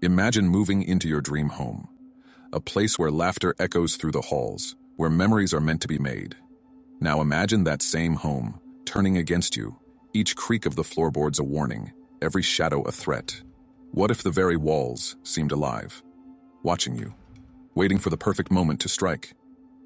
Imagine moving into your dream home, a place where laughter echoes through the halls, where memories are meant to be made. Now imagine that same home, turning against you, each creak of the floorboards a warning, every shadow a threat. What if the very walls seemed alive, watching you, waiting for the perfect moment to strike?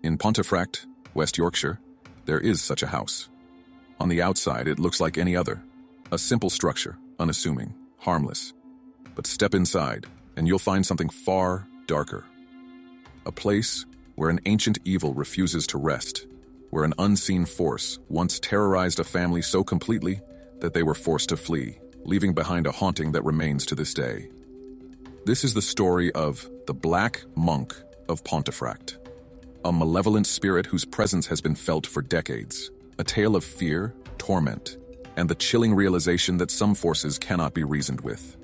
In Pontefract, West Yorkshire, there is such a house. On the outside, it looks like any other, a simple structure, unassuming, harmless. But step inside, and you'll find something far darker. A place where an ancient evil refuses to rest, where an unseen force once terrorized a family so completely that they were forced to flee, leaving behind a haunting that remains to this day. This is the story of the Black Monk of Pontefract, a malevolent spirit whose presence has been felt for decades, a tale of fear, torment, and the chilling realization that some forces cannot be reasoned with.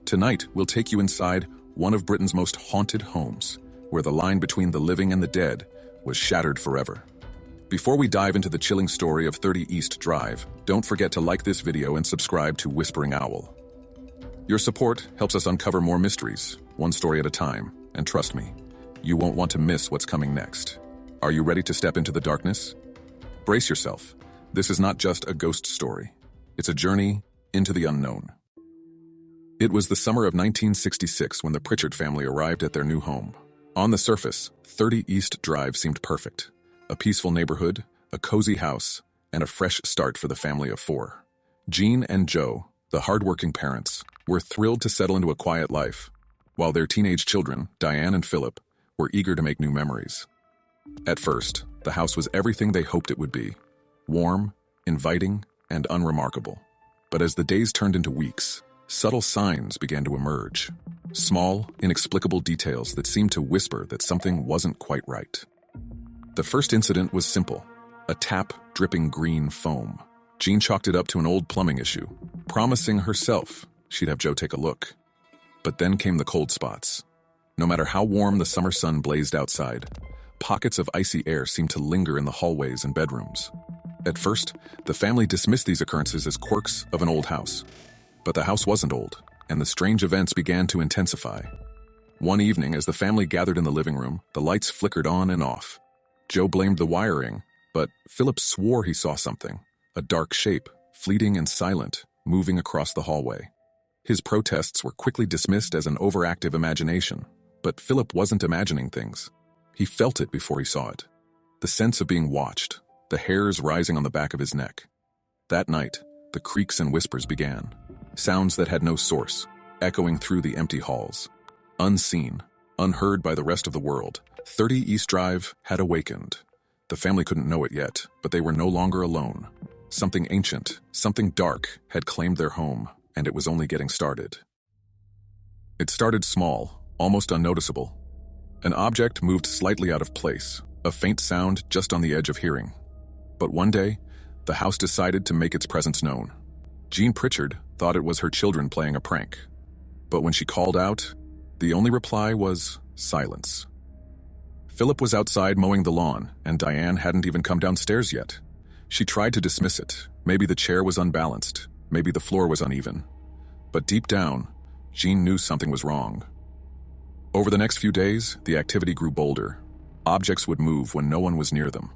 Tonight, we'll take you inside one of Britain's most haunted homes, where the line between the living and the dead was shattered forever. Before we dive into the chilling story of 30 East Drive, don't forget to like this video and subscribe to Whispering Owl. Your support helps us uncover more mysteries, one story at a time, and trust me, you won't want to miss what's coming next. Are you ready to step into the darkness? Brace yourself. This is not just a ghost story. It's a journey into the unknown. It was the summer of 1966 when the Pritchard family arrived at their new home. On the surface, 30 East Drive seemed perfect. A peaceful neighborhood, a cozy house, and a fresh start for the family of four. Jean and Joe, the hardworking parents, were thrilled to settle into a quiet life, while their teenage children, Diane and Philip, were eager to make new memories. At first, the house was everything they hoped it would be: warm, inviting, and unremarkable. But as the days turned into weeks, subtle signs began to emerge. Small, inexplicable details that seemed to whisper that something wasn't quite right. The first incident was simple: a tap dripping green foam. Jean chalked it up to an old plumbing issue, promising herself she'd have Joe take a look. But then came the cold spots. No matter how warm the summer sun blazed outside, pockets of icy air seemed to linger in the hallways and bedrooms. At first, the family dismissed these occurrences as quirks of an old house. But the house wasn't old, and the strange events began to intensify. One evening, as the family gathered in the living room, the lights flickered on and off. Joe blamed the wiring, but Philip swore he saw something, a dark shape, fleeting and silent, moving across the hallway. His protests were quickly dismissed as an overactive imagination, but Philip wasn't imagining things. He felt it before he saw it. The sense of being watched, the hairs rising on the back of his neck. That night, the creaks and whispers began, sounds that had no source, echoing through the empty halls. Unseen, unheard by the rest of the world, 30 East Drive had awakened. The family couldn't know it yet, but they were no longer alone. Something ancient, something dark, had claimed their home, and it was only getting started. It started small, almost unnoticeable. An object moved slightly out of place, a faint sound just on the edge of hearing. But one day, the house decided to make its presence known. Jean Pritchard thought it was her children playing a prank. But when she called out, the only reply was silence. Philip was outside mowing the lawn, and Diane hadn't even come downstairs yet. She tried to dismiss it. Maybe the chair was unbalanced. Maybe the floor was uneven. But deep down, Jean knew something was wrong. Over the next few days, the activity grew bolder. Objects would move when no one was near them.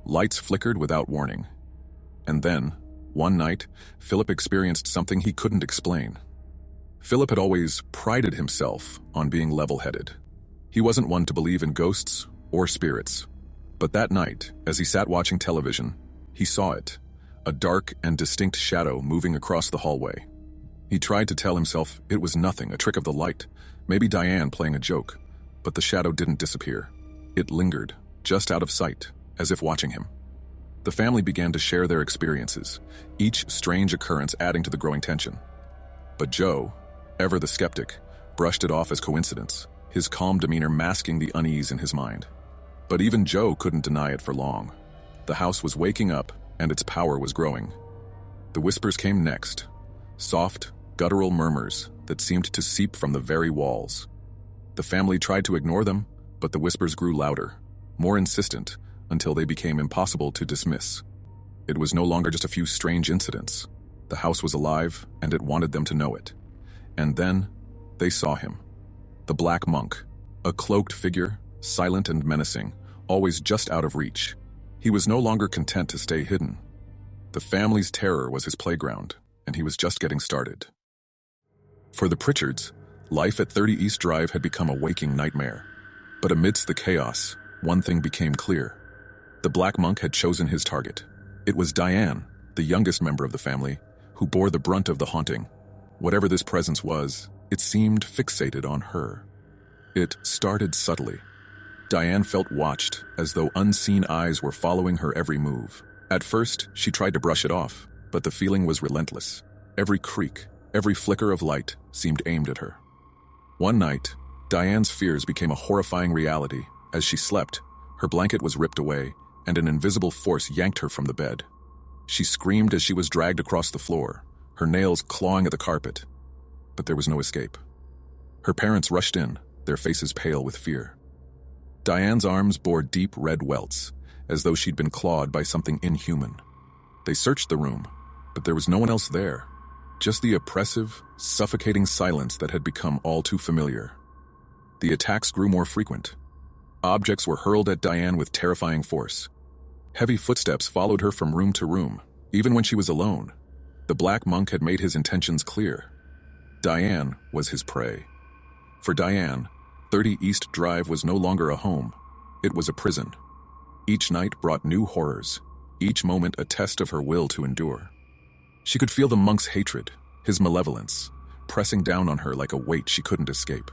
Lights flickered without warning. And then, one night, Philip experienced something he couldn't explain. Philip had always prided himself on being level-headed. He wasn't one to believe in ghosts or spirits. But that night, as he sat watching television, he saw it, a dark and distinct shadow moving across the hallway. He tried to tell himself it was nothing, a trick of the light, maybe Diane playing a joke, but the shadow didn't disappear. It lingered, just out of sight, as if watching him. The family began to share their experiences, each strange occurrence adding to the growing tension. But Joe, ever the skeptic, brushed it off as coincidence, his calm demeanor masking the unease in his mind. But even Joe couldn't deny it for long. The house was waking up, and its power was growing. The whispers came next, soft, guttural murmurs that seemed to seep from the very walls. The family tried to ignore them, but the whispers grew louder, more insistent, until they became impossible to dismiss. It was no longer just a few strange incidents. The house was alive, and it wanted them to know it. And then, they saw him, The Black Monk, a cloaked figure, silent and menacing, always just out of reach. He was no longer content to stay hidden. The family's terror was his playground, and he was just getting started. For the Pritchards, life at 30 East Drive had become a waking nightmare. But amidst the chaos, one thing became clear. The Black Monk had chosen his target. It was Diane, the youngest member of the family, who bore the brunt of the haunting. Whatever this presence was, it seemed fixated on her. It started subtly. Diane felt watched, as though unseen eyes were following her every move. At first, she tried to brush it off, but the feeling was relentless. Every creak, every flicker of light seemed aimed at her. One night, Diane's fears became a horrifying reality. As she slept, her blanket was ripped away, and an invisible force yanked her from the bed. She screamed as she was dragged across the floor, her nails clawing at the carpet. But there was no escape. Her parents rushed in, their faces pale with fear. Diane's arms bore deep red welts, as though she'd been clawed by something inhuman. They searched the room, but there was no one else there. Just the oppressive, suffocating silence that had become all too familiar. The attacks grew more frequent. Objects were hurled at Diane with terrifying force. Heavy footsteps followed her from room to room, even when she was alone. The Black Monk had made his intentions clear. Diane was his prey. For Diane, 30 East Drive was no longer a home. It was a prison. Each night brought new horrors, each moment a test of her will to endure. She could feel the monk's hatred, his malevolence, pressing down on her like a weight she couldn't escape.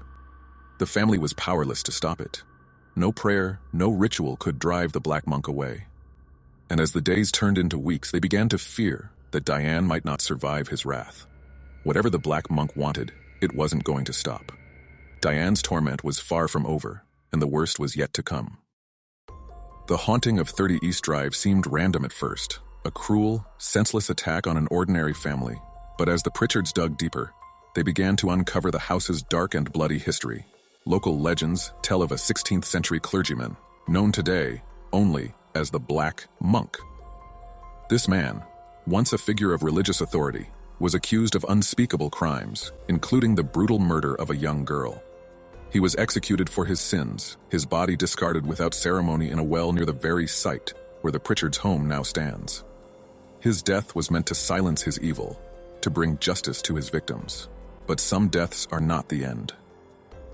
The family was powerless to stop it. No prayer, no ritual could drive the Black Monk away. And as the days turned into weeks, they began to fear that Diane might not survive his wrath. Whatever the Black Monk wanted, it wasn't going to stop. Diane's torment was far from over, and the worst was yet to come. The haunting of 30 East Drive seemed random at first, a cruel, senseless attack on an ordinary family. But as the Pritchards dug deeper, they began to uncover the house's dark and bloody history. Local legends tell of a 16th century clergyman, known today only as the Black Monk. This man, once a figure of religious authority, was accused of unspeakable crimes, including the brutal murder of a young girl. He was executed for his sins, his body discarded without ceremony in a well near the very site where the Pritchards' home now stands. His death was meant to silence his evil, to bring justice to his victims. But some deaths are not the end.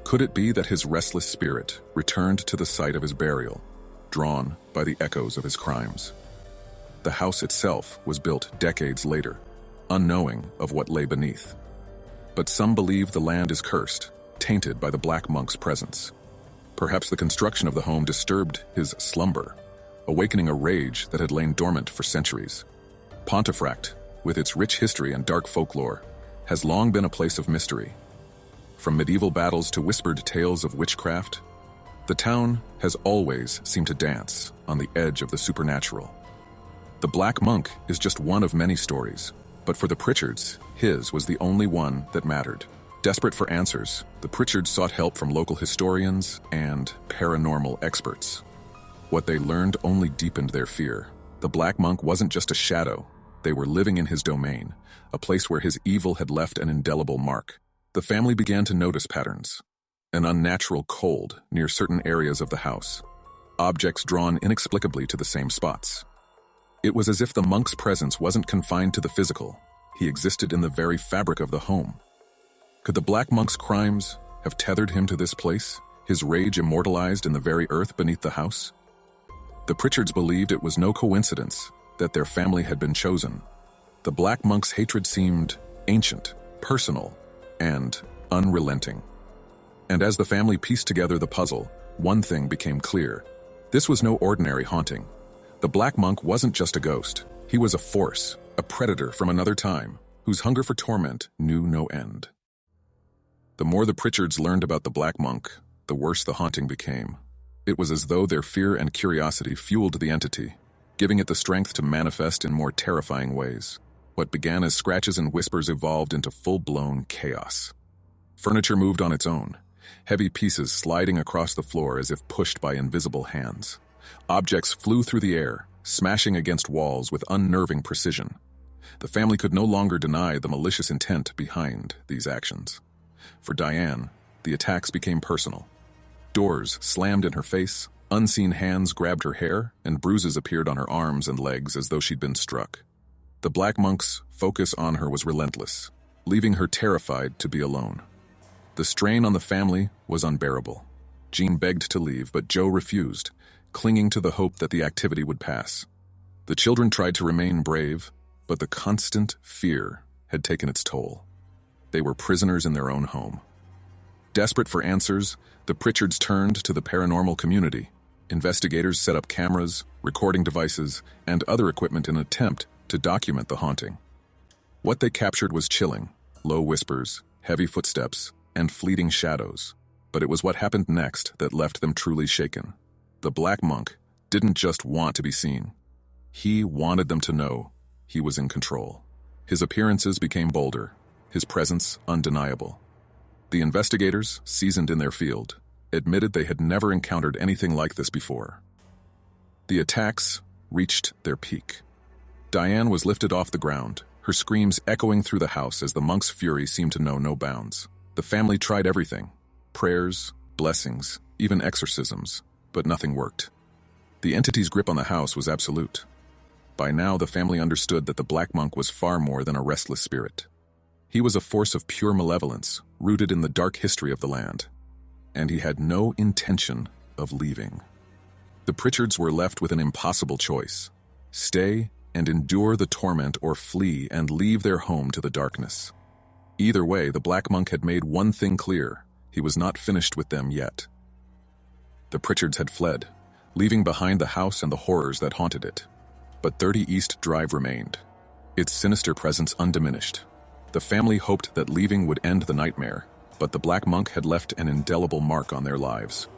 Could it be that his restless spirit returned to the site of his burial, drawn by the echoes of his crimes? The house itself was built decades later, unknowing of what lay beneath. But some believe the land is cursed, tainted by the Black Monk's presence. Perhaps the construction of the home disturbed his slumber, awakening a rage that had lain dormant for centuries. Pontefract, with its rich history and dark folklore, has long been a place of mystery. From medieval battles to whispered tales of witchcraft, the town has always seemed to dance on the edge of the supernatural. The Black Monk is just one of many stories, but for the Pritchards, his was the only one that mattered. Desperate for answers, the Pritchards sought help from local historians and paranormal experts. What they learned only deepened their fear. The Black Monk wasn't just a shadow. They were living in his domain, a place where his evil had left an indelible mark. The family began to notice patterns. An unnatural cold near certain areas of the house. Objects drawn inexplicably to the same spots. It was as if the monk's presence wasn't confined to the physical. He existed in the very fabric of the home. Could the Black Monk's crimes have tethered him to this place, his rage immortalized in the very earth beneath the house? The Pritchards believed it was no coincidence that their family had been chosen. The Black Monk's hatred seemed ancient, personal, and unrelenting. And as the family pieced together the puzzle, one thing became clear. This was no ordinary haunting. The Black Monk wasn't just a ghost. He was a force, a predator from another time, whose hunger for torment knew no end. The more the Pritchards learned about the Black Monk, the worse the haunting became. It was as though their fear and curiosity fueled the entity, giving it the strength to manifest in more terrifying ways. What began as scratches and whispers evolved into full-blown chaos. Furniture moved on its own, heavy pieces sliding across the floor as if pushed by invisible hands. Objects flew through the air, smashing against walls with unnerving precision. The family could no longer deny the malicious intent behind these actions. For Diane, the attacks became personal. Doors slammed in her face, unseen hands grabbed her hair, and bruises appeared on her arms and legs as though she'd been struck. The Black Monk's focus on her was relentless, leaving her terrified to be alone. The strain on the family was unbearable. Jean begged to leave, but Joe refused, clinging to the hope that the activity would pass. The children tried to remain brave, but the constant fear had taken its toll. They were prisoners in their own home. Desperate for answers, the Pritchards turned to the paranormal community. Investigators set up cameras, recording devices, and other equipment in an attempt to document the haunting. What they captured was chilling, low whispers, heavy footsteps, and fleeting shadows. But it was what happened next that left them truly shaken. The Black Monk didn't just want to be seen. He wanted them to know he was in control. His appearances became bolder, his presence undeniable. The investigators, seasoned in their field, admitted they had never encountered anything like this before. The attacks reached their peak. Diane was lifted off the ground, her screams echoing through the house as the monk's fury seemed to know no bounds. The family tried everything: prayers, blessings, even exorcisms, but nothing worked. The entity's grip on the house was absolute. By now, the family understood that the Black Monk was far more than a restless spirit. He was a force of pure malevolence, rooted in the dark history of the land. And he had no intention of leaving. The Pritchards were left with an impossible choice: stay and endure the torment, or flee and leave their home to the darkness. Either way, the Black Monk had made one thing clear: he was not finished with them yet. The Pritchards had fled, leaving behind the house and the horrors that haunted it. But 30 East Drive remained, its sinister presence undiminished. The family hoped that leaving would end the nightmare, but the Black Monk had left an indelible mark on their lives.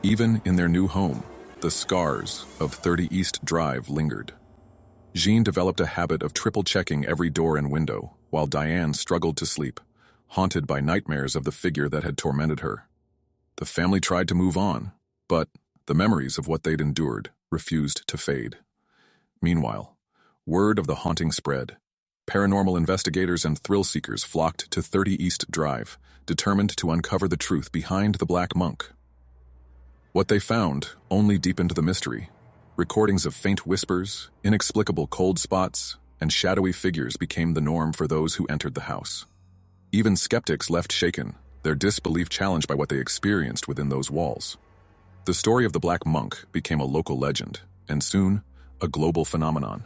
Even in their new home, the scars of 30 East Drive lingered. Jean developed a habit of triple-checking every door and window, while Diane struggled to sleep, haunted by nightmares of the figure that had tormented her. The family tried to move on, but the memories of what they'd endured refused to fade. Meanwhile, word of the haunting spread. Paranormal investigators and thrill-seekers flocked to 30 East Drive, determined to uncover the truth behind the Black Monk. What they found only deepened the mystery. Recordings of faint whispers, inexplicable cold spots, and shadowy figures became the norm for those who entered the house. Even skeptics left shaken, their disbelief challenged by what they experienced within those walls. The story of the Black Monk became a local legend, and soon, a global phenomenon.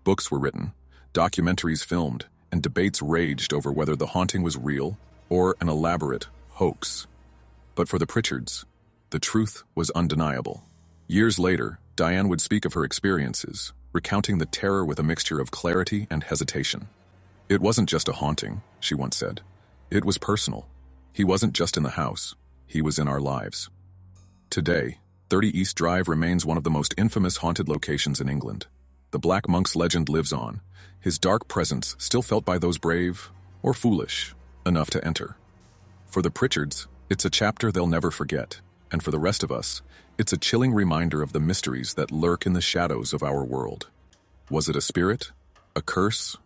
Books were written, documentaries filmed, and debates raged over whether the haunting was real or an elaborate hoax. But for the Pritchards, the truth was undeniable. Years later, Diane would speak of her experiences, recounting the terror with a mixture of clarity and hesitation. "It wasn't just a haunting," she once said. "It was personal. He wasn't just in the house, he was in our lives." Today, 30 East Drive remains one of the most infamous haunted locations in England. The Black Monk's legend lives on, his dark presence still felt by those brave, or foolish, enough to enter. For the Pritchards, it's a chapter they'll never forget, and for the rest of us, it's a chilling reminder of the mysteries that lurk in the shadows of our world. Was it a spirit, a curse,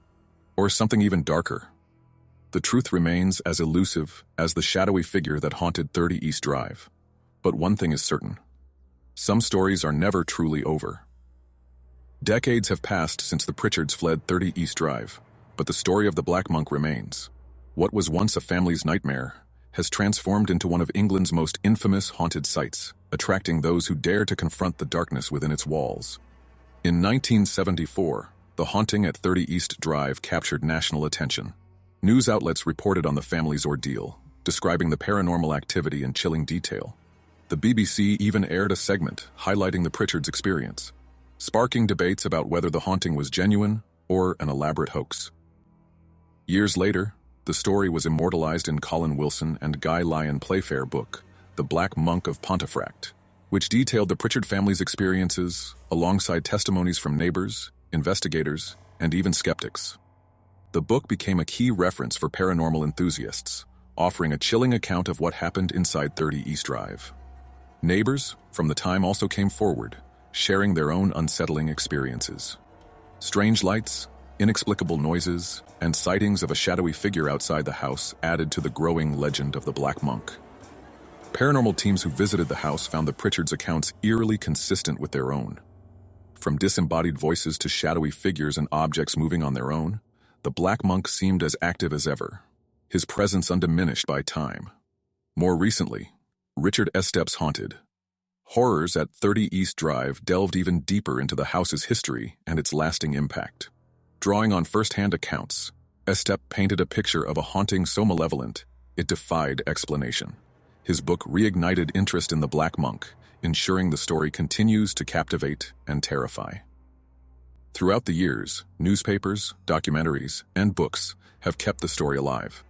or something even darker? The truth remains as elusive as the shadowy figure that haunted 30 East Drive. But one thing is certain: some stories are never truly over. Decades have passed since the Pritchards fled 30 East Drive, but the story of the Black Monk remains. What was once a family's nightmare has transformed into one of England's most infamous haunted sites, attracting those who dare to confront the darkness within its walls. In 1974, the haunting at 30 East Drive captured national attention. News outlets reported on the family's ordeal, describing the paranormal activity in chilling detail. The BBC even aired a segment highlighting the Pritchards' experience, sparking debates about whether the haunting was genuine or an elaborate hoax. Years later, the story was immortalized in Colin Wilson and Guy Lyon Playfair book, The Black Monk of Pontefract, which detailed the Pritchard family's experiences alongside testimonies from neighbors, investigators, and even skeptics. The book became a key reference for paranormal enthusiasts, offering a chilling account of what happened inside 30 East Drive. Neighbors from the time also came forward, sharing their own unsettling experiences. Strange lights, inexplicable noises, and sightings of a shadowy figure outside the house added to the growing legend of the Black Monk. Paranormal teams who visited the house found the Pritchard's accounts eerily consistent with their own. From disembodied voices to shadowy figures and objects moving on their own, the Black Monk seemed as active as ever, his presence undiminished by time. More recently, Richard Estep's Haunted. Horrors at 30 East Drive delved even deeper into the house's history and its lasting impact. Drawing on first-hand accounts, Estep painted a picture of a haunting so malevolent, it defied explanation. His book reignited interest in the Black Monk, ensuring the story continues to captivate and terrify. Throughout the years, newspapers, documentaries, and books have kept the story alive.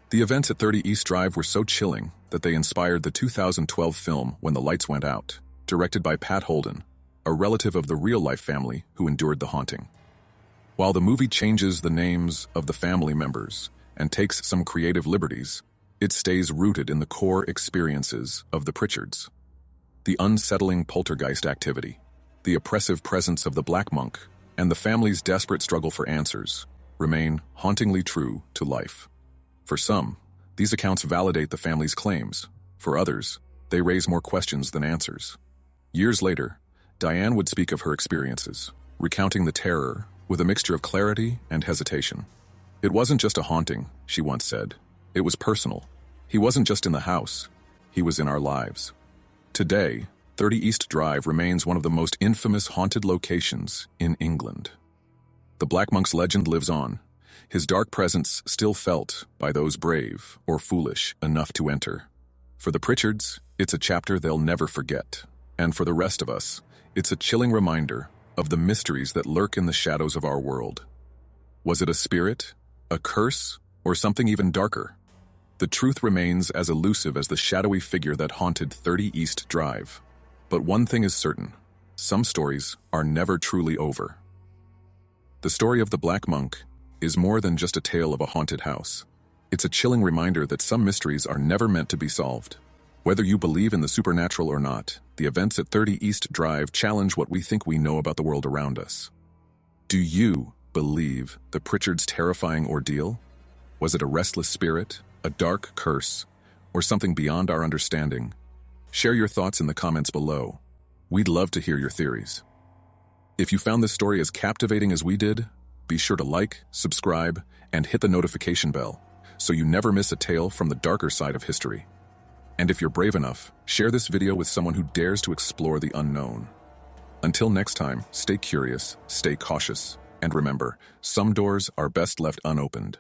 The events at 30 East Drive were so chilling that they inspired the 2012 film When the Lights Went Out, directed by Pat Holden, a relative of the real-life family who endured the haunting. While the movie changes the names of the family members and takes some creative liberties, it stays rooted in the core experiences of the Pritchards. The unsettling poltergeist activity, the oppressive presence of the Black Monk, and the family's desperate struggle for answers remain hauntingly true to life. For some, these accounts validate the family's claims. For others, they raise more questions than answers. Years later, Diane would speak of her experiences, recounting the terror with a mixture of clarity and hesitation. "It wasn't just a haunting," she once said. "It was personal. He wasn't just in the house, he was in our lives." Today, 30 East Drive remains one of the most infamous haunted locations in England. The Black Monk's legend lives on, his dark presence still felt by those brave or foolish enough to enter. For the Pritchards, it's a chapter they'll never forget. And for the rest of us, it's a chilling reminder of the mysteries that lurk in the shadows of our world. Was it a spirit, a curse, or something even darker? The truth remains as elusive as the shadowy figure that haunted 30 East Drive. But one thing is certain, some stories are never truly over. The story of the Black Monk is more than just a tale of a haunted house. It's a chilling reminder that some mysteries are never meant to be solved. Whether you believe in the supernatural or not, the events at 30 East Drive challenge what we think we know about the world around us. Do you believe the Pritchards' terrifying ordeal? Was it a restless spirit, a dark curse, or something beyond our understanding? Share your thoughts in the comments below. We'd love to hear your theories. If you found this story as captivating as we did, be sure to like, subscribe, and hit the notification bell so you never miss a tale from the darker side of history. And if you're brave enough, share this video with someone who dares to explore the unknown. Until next time, stay curious, stay cautious, and remember, some doors are best left unopened.